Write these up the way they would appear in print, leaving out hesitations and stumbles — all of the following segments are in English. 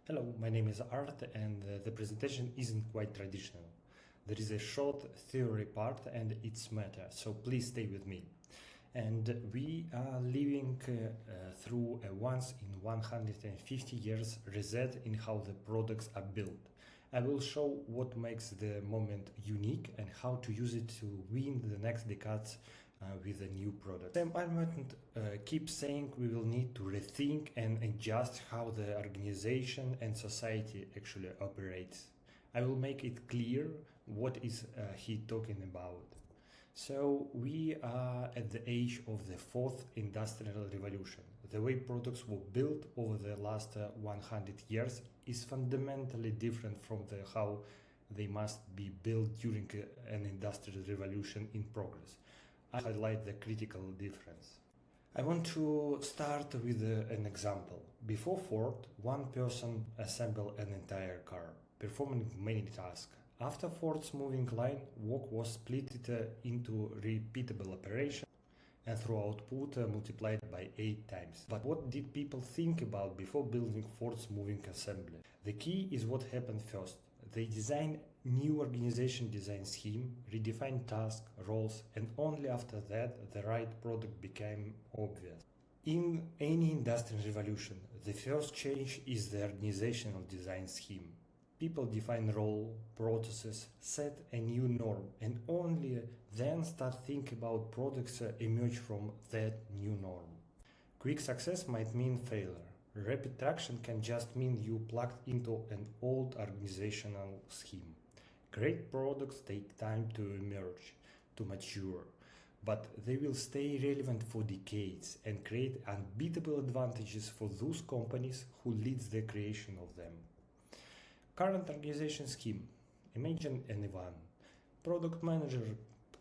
Hello, my name is Art and the presentation isn't quite traditional. There is a short theory part and it's meta, so please stay with me. And we are living through a once in 150 years reset in how the products are built. I will show what makes the moment unique and how to use it to win the next decades with a new product. The environment keeps saying we will need to rethink and adjust how the organization and society actually operates. I will make it clear what is he talking about. So we are at the age of the fourth industrial revolution. The way products were built over the last 100 years is fundamentally different from how they must be built during an industrial revolution in progress. I highlight the critical difference. I want to start with an example. Before Ford, one person assembled an entire car, performing many tasks. After Ford's moving line, work was split into repeatable operations and through output multiplied by 8 times. But what did people think about before building Ford's moving assembly? The key is what happened first. They designed new organization design scheme, redefined tasks, roles, and only after that the right product became obvious. In any industrial revolution, the first change is the organizational design scheme. People define role, processes, set a new norm, and only then start thinking about products emerge from that new norm. Quick success might mean failure. Rapid traction can just mean you plugged into an old organizational scheme. Great products take time to emerge, to mature, but they will stay relevant for decades and create unbeatable advantages for those companies who lead the creation of them. Current organization scheme. Imagine anyone, product manager,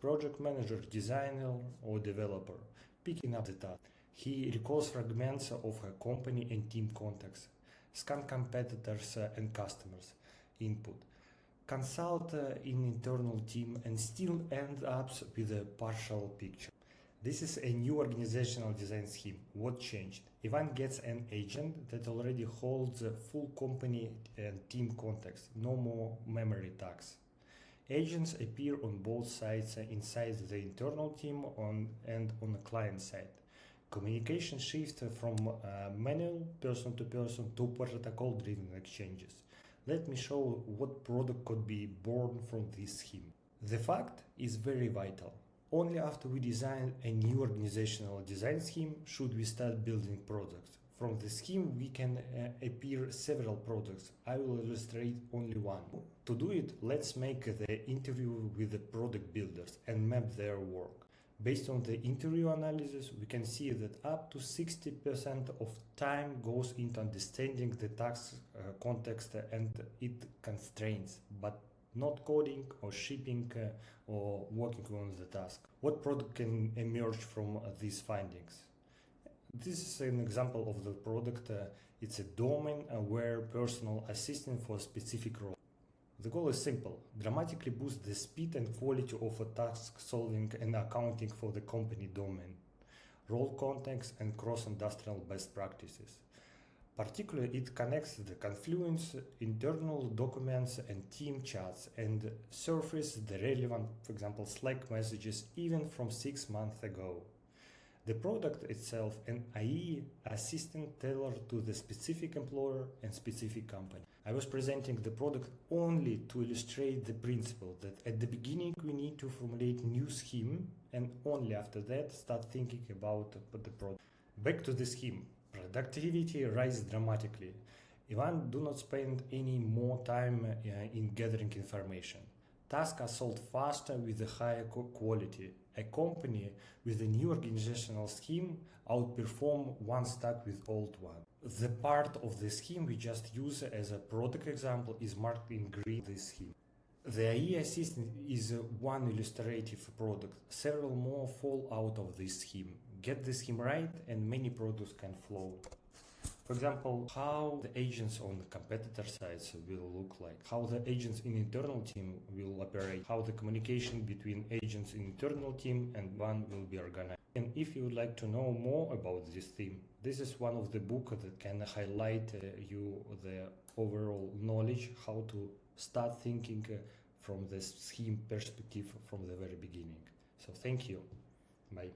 project manager, designer or developer, picking up the task. He recalls fragments of a company and team context, scan competitors and customers' input, consult in internal team and still end up with a partial picture. This is a new organizational design scheme. What changed? Ivan gets an agent that already holds a full company and team context, no more memory tags. Agents appear on both sides inside the internal team and on the client side. Communication shifts from manual person to protocol-driven exchanges. Let me show what product could be born from this scheme. The fact is very vital. Only after we design a new organizational design scheme should we start building products. From the scheme we can appear several products. I will illustrate only one. To do it, let's make the interview with the product builders and map their work. Based on the interview analysis, we can see that up to 60% of time goes into understanding the task context and its constraints, but not coding or shipping or working on the task. What product can emerge from these findings? This is an example of the product. It's a domain-aware personal assistant for a specific role. The goal is simple: dramatically boost the speed and quality of a task solving and accounting for the company domain, role context and cross-industrial best practices. Particularly, it connects the Confluence, internal documents and team chats and surfaces the relevant, for example, Slack messages even from 6 months ago. The product itself, an AI assistant tailored to the specific employer and specific company. I was presenting the product only to illustrate the principle that at the beginning we need to formulate new scheme and only after that start thinking about the product. Back to the scheme. Productivity rises dramatically. Ivan do not spend any more time in gathering information. Tasks are solved faster with a higher quality. A company with a new organizational scheme outperform one stuck with old one. The part of the scheme we just use as a product example is marked in green. This scheme. The AI assistant is one illustrative product. Several more fall out of this scheme. Get the scheme right and many products can flow. For example, how the agents on the competitor sides will look like, how the agents in internal team will operate, how the communication between agents in internal team and one will be organized. And if you would like to know more about this theme, this is one of the books that can highlight you the overall knowledge how to start thinking from the scheme perspective from the very beginning. So thank you. Bye.